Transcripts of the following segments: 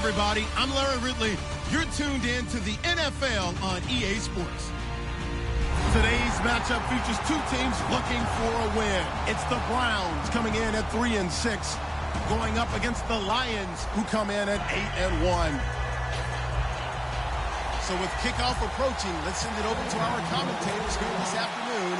everybody. I'm Larry Ridley. You're tuned in to the NFL on EA Sports. Today's matchup features two teams looking for a win. It's the Browns coming in at 3-6, going up against the Lions, who come in at 8-1. So with kickoff approaching, let's send it over to our commentators here this afternoon,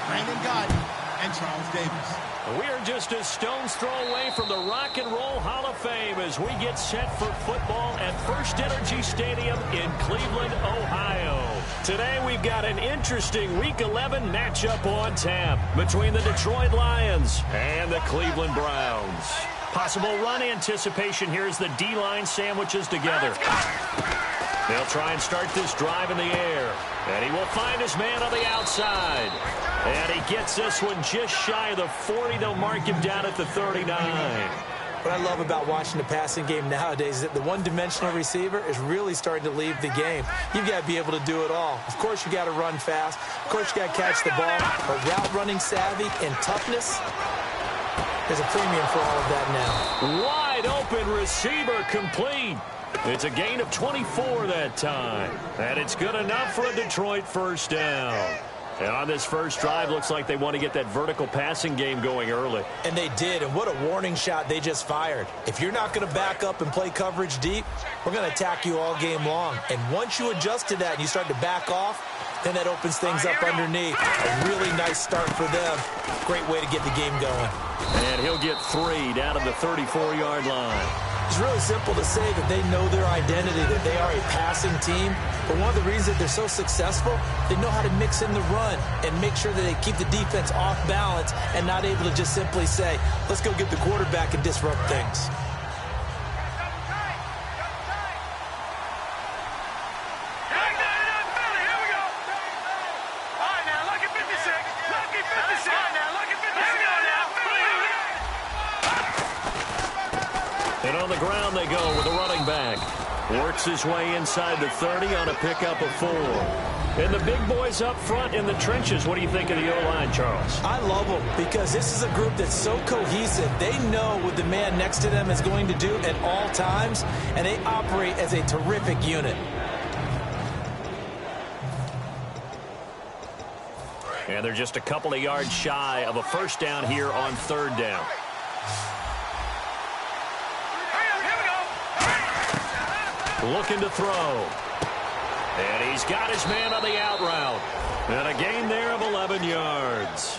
Brandon Godden and Charles Davis. We are just a stone's throw away from the Rock and Roll Hall of Fame as we get set for football at First Energy Stadium in Cleveland, Ohio. Today we've got an interesting Week 11 matchup on tap between the Detroit Lions and the Cleveland Browns. Possible run anticipation here as the D-line sandwiches together. They'll try and start this drive in the air. And he will find his man on the outside. And he gets this one just shy of the 40. They'll mark him down at the 39. What I love about watching the passing game nowadays is that the one-dimensional receiver is really starting to leave the game. You've got to be able to do it all. Of course, you got to run fast. Of course, you got to catch the ball. But route running savvy and toughness, there's a premium for all of that now. Wide open receiver complete. It's a gain of 24 that time. And it's good enough for a Detroit first down. And on this first drive, looks like they want to get that vertical passing game going early. And they did, and what a warning shot they just fired. If you're not going to back up and play coverage deep, we're going to attack you all game long. And once you adjust to that and you start to back off, then that opens things up underneath. A really nice start for them. Great way to get the game going. And he'll get 3 down to the 34-yard line. It's really simple to say that they know their identity, that they are a passing team. But one of the reasons that they're so successful, they know how to mix in the run and make sure that they keep the defense off balance and not able to just simply say, let's go get the quarterback and disrupt things. And on the ground they go with a running back. Works his way inside the 30 on a pickup of 4. And the big boys up front in the trenches. What do you think of the O-line, Charles? I love them because this is a group that's so cohesive. They know what the man next to them is going to do at all times, and they operate as a terrific unit. And they're just a couple of yards shy of a first down here on third down. Looking to throw. And he's got his man on the out route. And a gain there of 11 yards.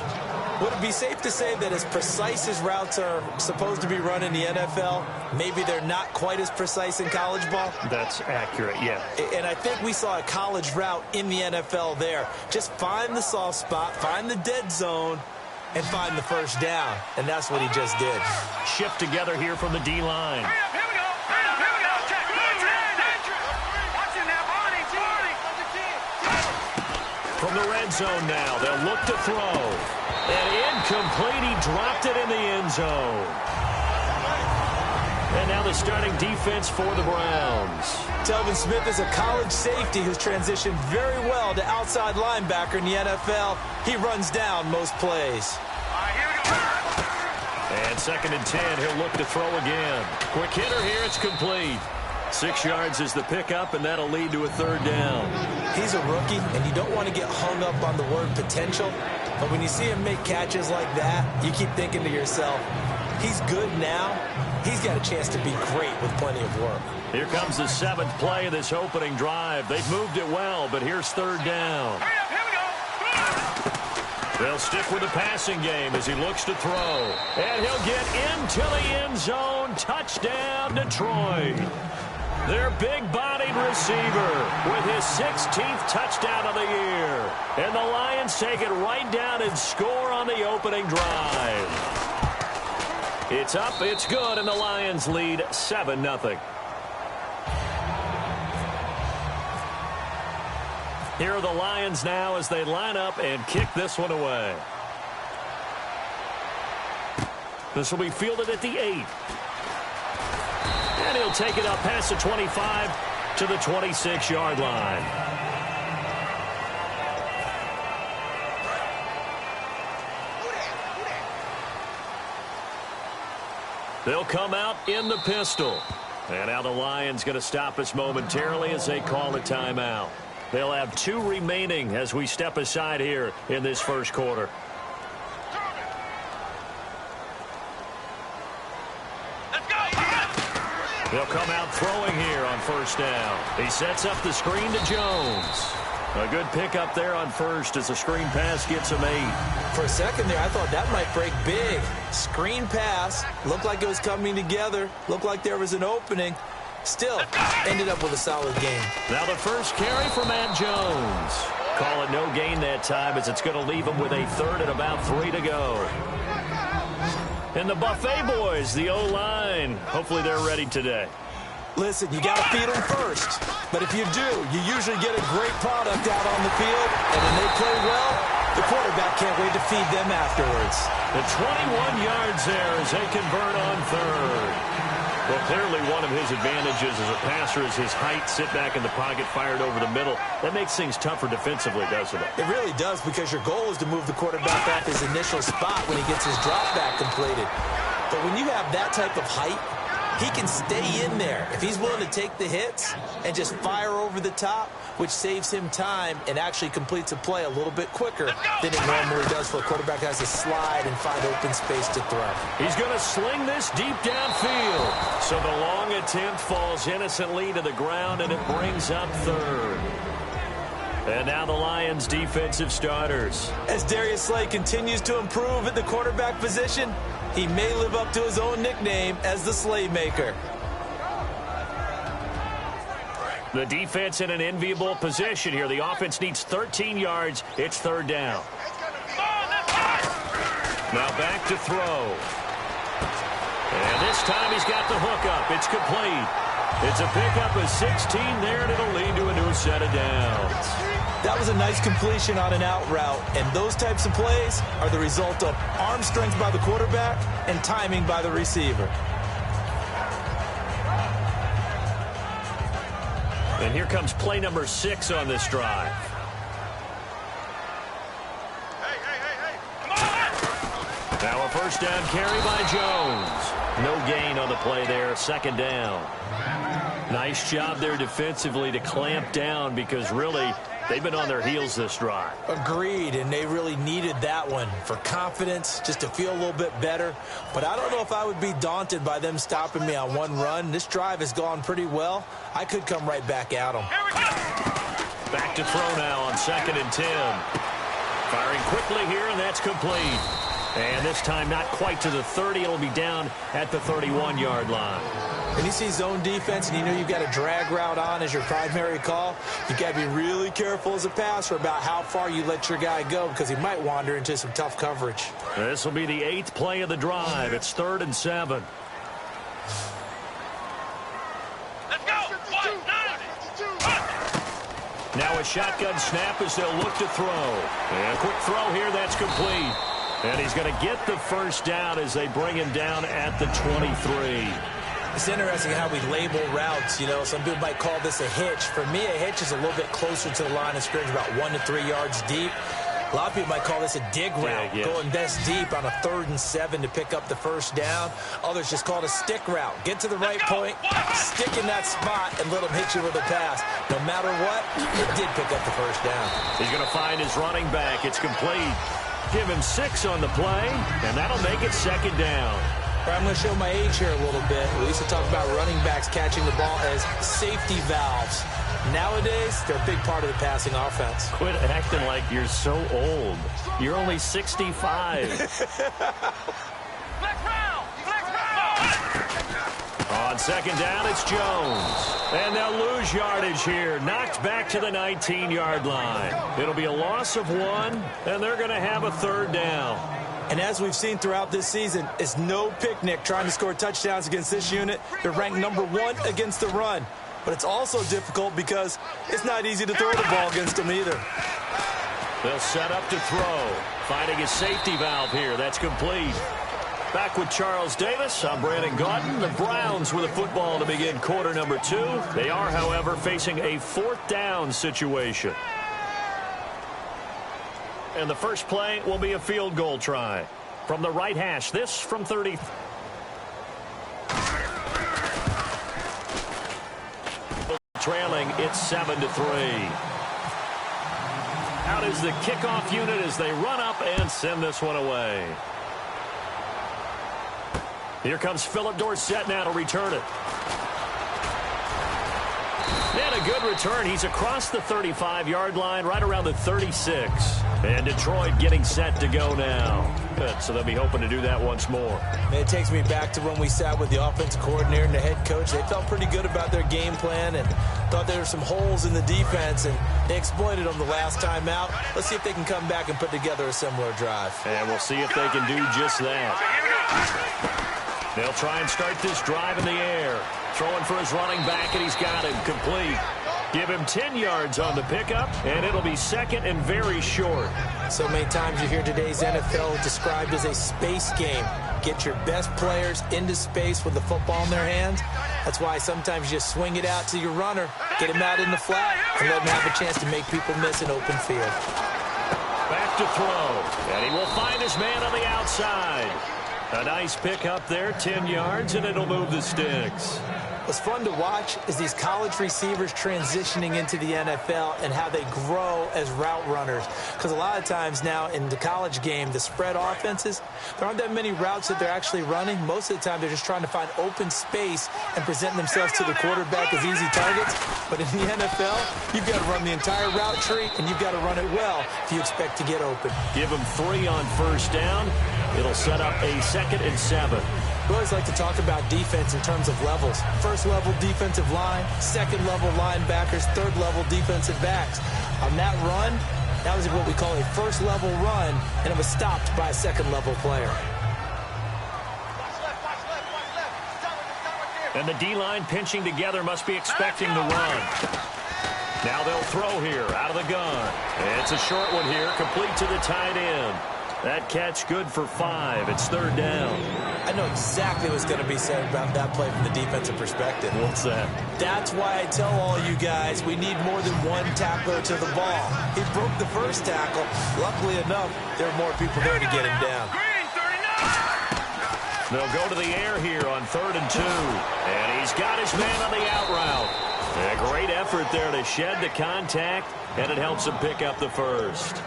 Would it be safe to say that as precise as routes are supposed to be run in the NFL, maybe they're not quite as precise in college ball? That's accurate, yeah. And I think we saw a college route in the NFL there. Just find the soft spot, find the dead zone, and find the first down. And that's what he just did. Shift together here from the D-line. From the red zone now, they'll look to throw. And incomplete, he dropped it in the end zone. And now the starting defense for the Browns. Telvin Smith is a college safety who's transitioned very well to outside linebacker in the NFL. He runs down most plays. And 2nd and 10, he'll look to throw again. Quick hitter here, it's complete. 6 yards is the pickup, and that'll lead to a third down. He's a rookie, and you don't want to get hung up on the word potential. But when you see him make catches like that, you keep thinking to yourself, he's good now. He's got a chance to be great with plenty of work. Here comes the 7th play of this opening drive. They've moved it well, but here's third down. They'll stick with the passing game as he looks to throw. And he'll get into the end zone. Touchdown, Detroit. Their big-bodied receiver with his 16th touchdown of the year. And the Lions take it right down and score on the opening drive. It's up, it's good, and the Lions lead 7-0. Here are the Lions now as they line up and kick this one away. This will be fielded at the 8. And he'll take it up past the 25 to the 26-yard line. They'll come out in the pistol. And now the Lions going to stop us momentarily as they call a timeout. They'll have 2 remaining as we step aside here in this first quarter. They'll come out throwing here on first down. He sets up the screen to Jones. A good pickup there on first as the screen pass gets him 8. For a second there, I thought that might break big. Screen pass. Looked like it was coming together. Looked like there was an opening. Still, ended up with a solid game. Now the first carry for Matt Jones. Call it no gain that time as it's going to leave him with a third and about 3 to go. And the Buffet boys, the O-line, hopefully they're ready today. Listen, you got to feed them first. But if you do, you usually get a great product out on the field. And when they play well, the quarterback can't wait to feed them afterwards. The 21 yards there as they convert on third. Well, clearly one of his advantages as a passer is his height, sit back in the pocket, fired over the middle. That makes things tougher defensively, doesn't it? It really does, because your goal is to move the quarterback off his initial spot when he gets his drop back completed. But when you have that type of height, he can stay in there if he's willing to take the hits and just fire over the top, which saves him time and actually completes a play a little bit quicker than it normally does for a quarterback who has to slide and find open space to throw. He's going to sling this deep downfield. So the long attempt falls innocently to the ground, and it brings up third. And now the Lions' defensive starters. As Darius Slay continues to improve at the quarterback position, he may live up to his own nickname as the Slaymaker. The defense in an enviable position here. The offense needs 13 yards. It's third down. Now back to throw. And this time he's got the hook up. It's complete. It's a pickup of 16 there, and it'll lead to a new set of downs. That was a nice completion on an out route, and those types of plays are the result of arm strength by the quarterback and timing by the receiver. And here comes play number 6 on this drive. Now a first down carry by Jones. No gain on the play there, second down. Nice job there defensively to clamp down, because really they've been on their heels this drive. Agreed, and they really needed that one for confidence, just to feel a little bit better. But I don't know if I would be daunted by them stopping me on one run. This drive has gone pretty well. I could come right back at them. Back to throw now on 2nd and 10. Firing quickly here, and that's complete. And this time not quite to the 30. It'll be down at the 31-yard line. When you see zone defense and you know you've got a drag route on as your primary call, you've got to be really careful as a passer about how far you let your guy go, because he might wander into some tough coverage. This will be the 8th play of the drive. It's 3rd and 7. Let's go! Now a shotgun snap as they'll look to throw. And a quick throw here, that's complete. And he's going to get the first down as they bring him down at the 23. It's interesting how we label routes. You know, some people might call this a hitch. For me, a hitch is a little bit closer to the line of scrimmage, about 1 to 3 yards deep. A lot of people might call this a dig route, going this deep on a 3rd and 7 to pick up the first down. Others just call it a stick route. Get to the right point, stick in that spot, and let them hit you with a pass. No matter what, it did pick up the first down. He's going to find his running back. It's complete. Give him 6 on the play, and that'll make it 2nd down. I'm going to show my age here a little bit. We used to talk about running backs catching the ball as safety valves. Nowadays, they're a big part of the passing offense. Quit acting like you're so old. You're only 65. On 2nd down, it's Jones. And they'll lose yardage here. Knocked back to the 19-yard line. It'll be a loss of 1, and they're going to have a 3rd down. And as we've seen throughout this season, it's no picnic trying to score touchdowns against this unit. They're ranked number 1 against the run. But it's also difficult because it's not easy to throw the ball against them either. They'll set up to throw. Finding a safety valve here. That's complete. Back with Charles Davis, I'm Brandon Gaudin. The Browns with a football to begin quarter number 2. They are, however, facing a 4th down situation. And the first play will be a field goal try. From the right hash, this from 30. trailing. It's 7-3. Out is the kickoff unit as they run up and send this one away. Here comes Philip Dorsett now to return it. And a good return. He's across the 35-yard line, right around the 36. And Detroit getting set to go now. Good, so they'll be hoping to do that once more. It takes me back to when we sat with the offensive coordinator and the head coach. They felt pretty good about their game plan and thought there were some holes in the defense, and they exploited them the last time out. Let's see if they can come back and put together a similar drive. And we'll see if they can do just that. They'll try and start this drive in the air. Throwing for his running back, and he's got him complete. Give him 10 yards on the pickup, and it'll be second and very short. So many times you hear today's NFL described as a space game. Get your best players into space with the football in their hands. That's why sometimes you just swing it out to your runner, get him out in the flat, and let him have a chance to make people miss an open field. Back to throw, and he will find his man on the outside. A nice pickup there, 10 yards, and it'll move the sticks. What's fun to watch is these college receivers transitioning into the NFL and how they grow as route runners. Because a lot of times now in the college game, the spread offenses, there aren't that many routes that they're actually running. Most of the time, they're just trying to find open space and present themselves to the quarterback as easy targets. But in the NFL, you've got to run the entire route tree, and you've got to run it well if you expect to get open. Give them 3 on first down. It'll set up a 2nd and 7. We always like to talk about defense in terms of levels. First level defensive line, second level linebackers, third level defensive backs. On that run, that was what we call a first level run, and it was stopped by a second level player. And the D-line pinching together must be expecting the run. Now they'll throw here out of the gun. It's a short one here, complete to the tight end. That catch good for 5. It's 3rd down. I know exactly what's going to be said about that play from the defensive perspective. What's that? That's why I tell all you guys we need more than one tackler to the ball. He broke the first tackle. Luckily enough, there are more people there to get him down. They'll go to the air here on 3rd and 2. And he's got his man on the out route. A great effort there to shed the contact, and it helps him pick up the first.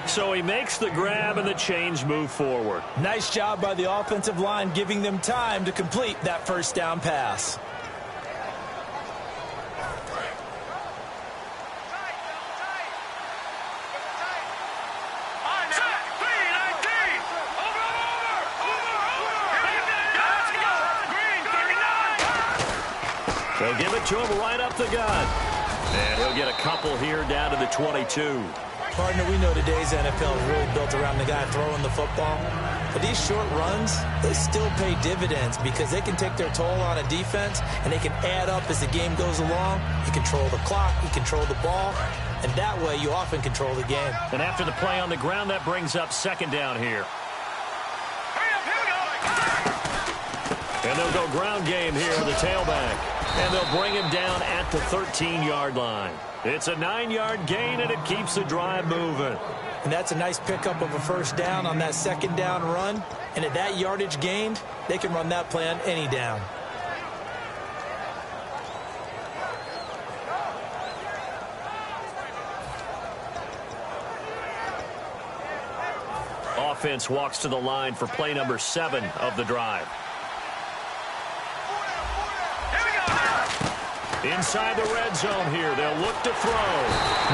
So he makes the grab, and the chains move forward. Nice job by the offensive line, giving them time to complete that first down pass. They'll give it to him right up the gut. And he'll get a couple here down to the 22. Partner, we know today's NFL is really built around the guy throwing the football. But these short runs, they still pay dividends because they can take their toll on a defense, and they can add up as the game goes along. You control the clock, you control the ball, and that way you often control the game. And after the play on the ground, that brings up 2nd down here. And they'll go ground game here with the tailback. And they'll bring him down at the 13-yard line. It's a 9-yard gain, and it keeps the drive moving. And that's a nice pickup of a first down on that 2nd down run. And at that yardage gained, they can run that play on any down. Offense walks to the line for play number 7 of the drive. Inside the red zone here, they'll look to throw.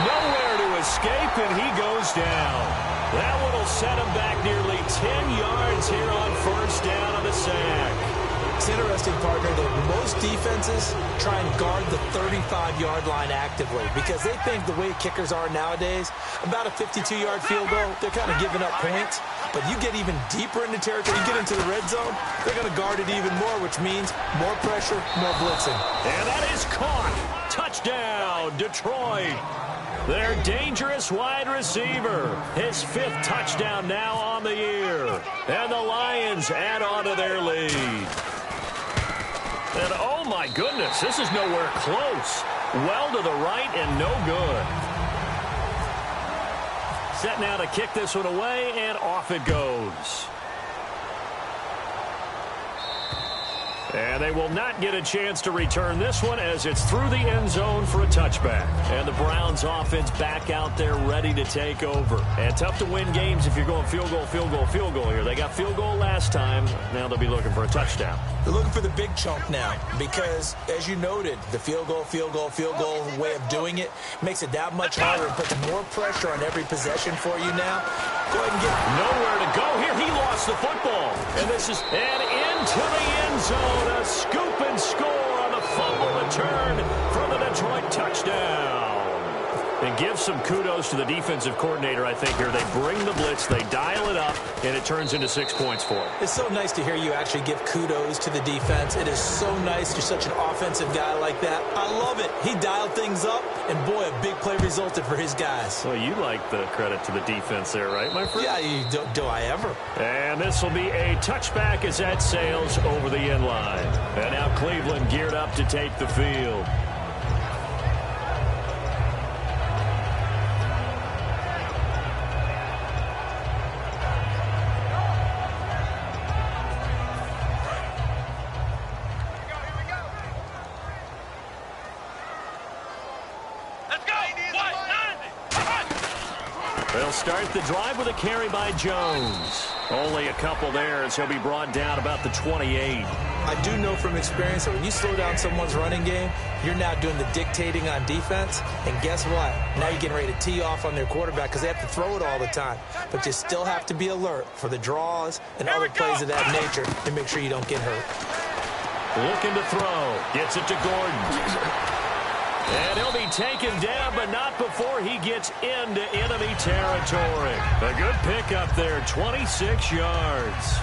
Nowhere to escape, and he goes down. That one will set him back nearly 10 yards here on first down on the sack. It's interesting, partner, that most defenses try and guard the 35-yard line actively because they think the way kickers are nowadays, about a 52-yard field goal, they're kind of giving up points. But you get even deeper into territory, you get into the red zone, they're going to guard it even more, which means more pressure, more blitzing. And that is caught. Touchdown, Detroit. Their dangerous wide receiver. His 5th touchdown now on the year. And the Lions add on to their lead. And oh my goodness, this is nowhere close. Well to the right and no good. Set now to kick this one away, and off it goes. And they will not get a chance to return this one as it's through the end zone for a touchback. And the Browns offense back out there ready to take over. And tough to win games if you're going field goal, field goal, field goal here. They got field goal last time. Now they'll be looking for a touchdown. They're looking for the big chunk now because, as you noted, the field goal way of doing it makes it that much harder and puts more pressure on every possession for you now. Go ahead and get nowhere to go here. He lost the football. And this is into the end zone. A scoop and score on the fumble return for the Detroit touchdown. And give some kudos to the defensive coordinator, I think, here. They bring the blitz, they dial it up, and it turns into 6 points for them. It's so nice to hear you actually give kudos to the defense. It is so nice. You're such an offensive guy like that. I love it. He dialed things up, and boy, a big play resulted for his guys. Well, you like the credit to the defense there, right, my friend? Yeah, do I ever? And this will be a touchback as that sails over the end line. And now Cleveland geared up to take the field. They'll start the drive with a carry by Jones. Only a couple there as he'll be brought down about the 28. I do know from experience that when you slow down someone's running game, you're now doing the dictating on defense. And guess what? Now you're getting ready to tee off on their quarterback because they have to throw it all the time. But you still have to be alert for the draws and other plays of that nature to make sure you don't get hurt. Looking to throw. Gets it to Gordon. And he'll be taken down, but not before he gets into enemy territory. A good pickup there, 26 yards.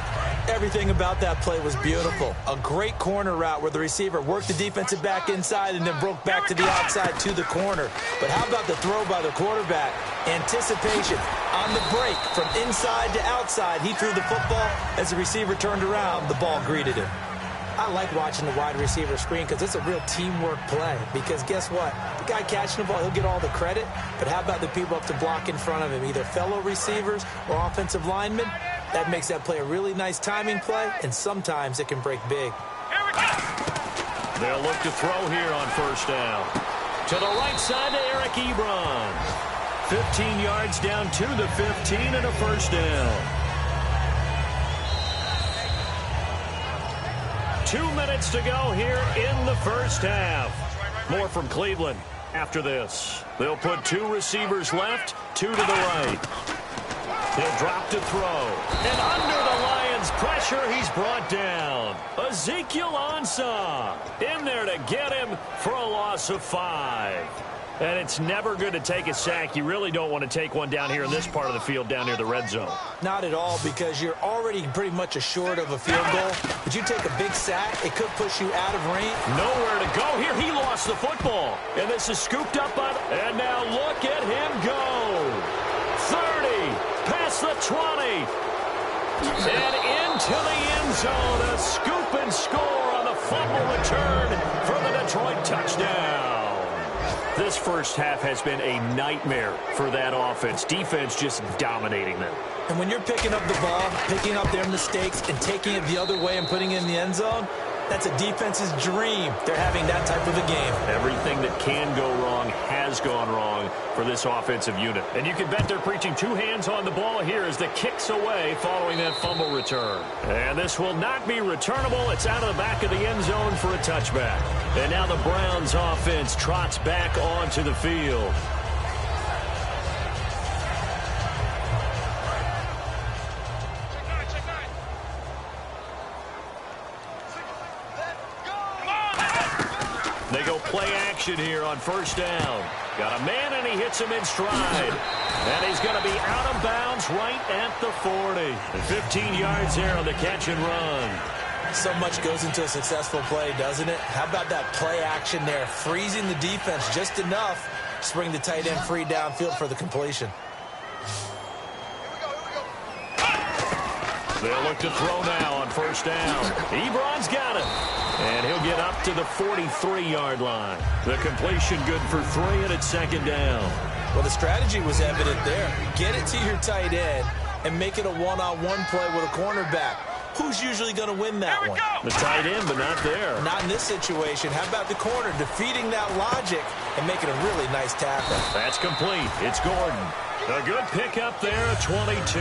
Everything about that play was beautiful. A great corner route where the receiver worked the defensive back inside and then broke back to the outside to the corner. But how about the throw by the quarterback? Anticipation on the break from inside to outside. He threw the football. As the receiver turned around, the ball greeted him. I like watching the wide receiver screen because it's a real teamwork play. Because guess what? The guy catching the ball, he'll get all the credit. But how about the people up to block in front of him, either fellow receivers or offensive linemen? That makes that play a really nice timing play, and sometimes it can break big. They'll look to throw here on first down. To the right side to Eric Ebron. 15 yards down to the 15 and a first down. 2 minutes to go here in the first half. More from Cleveland after this. They'll put 2 receivers left, 2 to the right. He'll drop to throw. And under the Lions' pressure, he's brought down. Ezekiel Ansah in there to get him for a loss of 5. And it's never good to take a sack. You really don't want to take one down here in this part of the field down near the red zone. Not at all, because you're already pretty much assured of a field goal. But you take a big sack, it could push you out of range. Nowhere to go here. He lost the football. And this is scooped up by... And now look at him go. 30, past the 20. And into the end zone. A scoop and score on the fumble return for the Detroit touchdown. This first half has been a nightmare for that offense. Defense just dominating them. And when you're picking up the ball, picking up their mistakes, and taking it the other way and putting it in the end zone, that's a defense's dream. They're having that type of a game. Everything that can go wrong has gone wrong for this offensive unit. And you can bet they're preaching 2 hands on the ball here as the kick's away following that fumble return. And this will not be returnable. It's out of the back of the end zone for a touchback. And now the Browns offense trots back onto the field. They go play action here on first down. Got a man, and he hits him in stride. And he's going to be out of bounds right at the 40. And 15 yards there on the catch and run. So much goes into a successful play, doesn't it? How about that play action there? Freezing the defense just enough to bring the tight end free downfield for the completion. They'll look to throw now on first down. Ebron's got it. And he'll get up to the 43-yard line. The completion good for 3, and it's second down. Well, the strategy was evident there. Get it to your tight end and make it a one-on-one play with a cornerback. who's usually going to win that one? The tight end, but not there. Not in this situation. How about the corner defeating that logic and making a really nice tackle? That's complete. It's Gordon. A good pickup there, 22.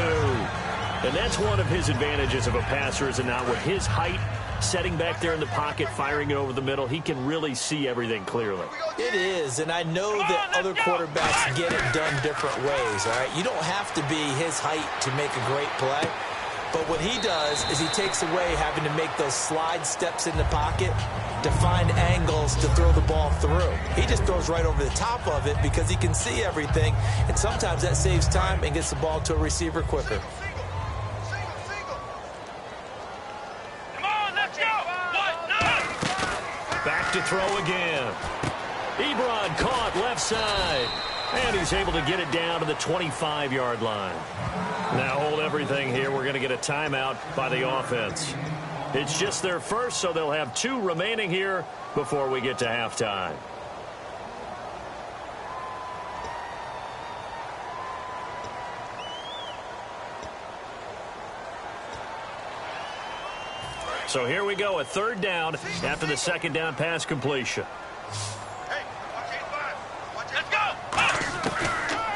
And that's one of his advantages of a passer, is it not? With his height, setting back there in the pocket, firing it over the middle, he can really see everything clearly. It is, and I know that other quarterbacks get it done different ways, all right? You don't have to be his height to make a great play. But what he does is he takes away having to make those slide steps in the pocket to find angles to throw the ball through. He just throws right over the top of it because he can see everything, and sometimes that saves time and gets the ball to a receiver quicker. Come on, let's go. Back to throw again. Ebron caught left side. And he's able to get it down to the 25-yard line. Now hold everything here. We're going to get a timeout by the offense. It's just their first, so they'll have 2 remaining here before we get to halftime. So here we go, a 3rd down after the 2nd down pass completion.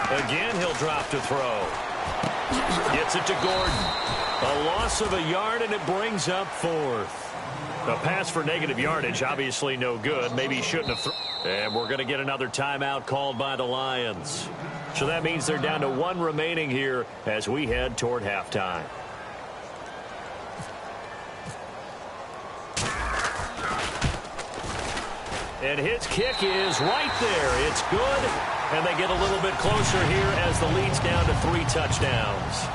Again, he'll drop to throw. Gets it to Gordon. A loss of a yard, and it brings up 4th. A pass for negative yardage, obviously no good. Maybe he shouldn't have thrown. And we're going to get another timeout called by the Lions. So that means they're down to 1 remaining here as we head toward halftime. And his kick is right there. It's good. And they get a little bit closer here as the lead's down to 3 touchdowns.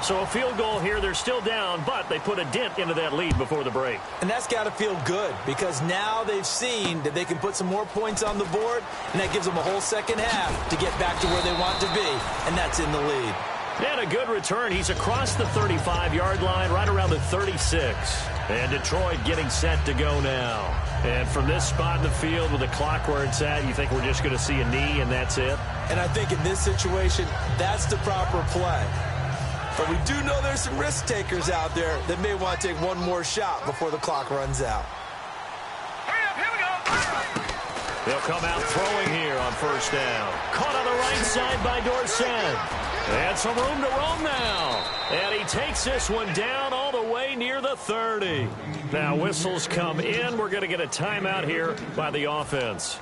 So a field goal here. They're still down, but they put a dent into that lead before the break. And that's got to feel good because now they've seen that they can put some more points on the board, and that gives them a whole second half to get back to where they want to be, and that's in the lead. And a good return. He's across the 35-yard line, right around the 36. And Detroit getting set to go now. And from this spot in the field with the clock where it's at, you think we're just going to see a knee and that's it? And I think in this situation, that's the proper play. But we do know there's some risk takers out there that may want to take one more shot before the clock runs out. Hurry up, here we go. They'll come out throwing here on 1st down. Caught on the right side by Dorsett. And some room to roam now. And he takes this one down all the way near the 30. Now whistles come in. We're going to get a timeout here by the offense.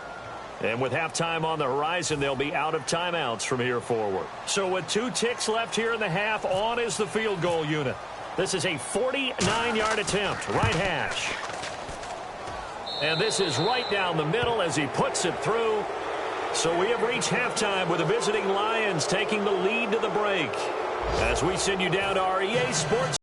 And with halftime on the horizon, they'll be out of timeouts from here forward. So with 2 ticks left here in the half, on is the field goal unit. This is a 49-yard attempt, right hash. And this is right down the middle as he puts it through. So we have reached halftime with the visiting Lions taking the lead to the break. As we send you down to our EA Sports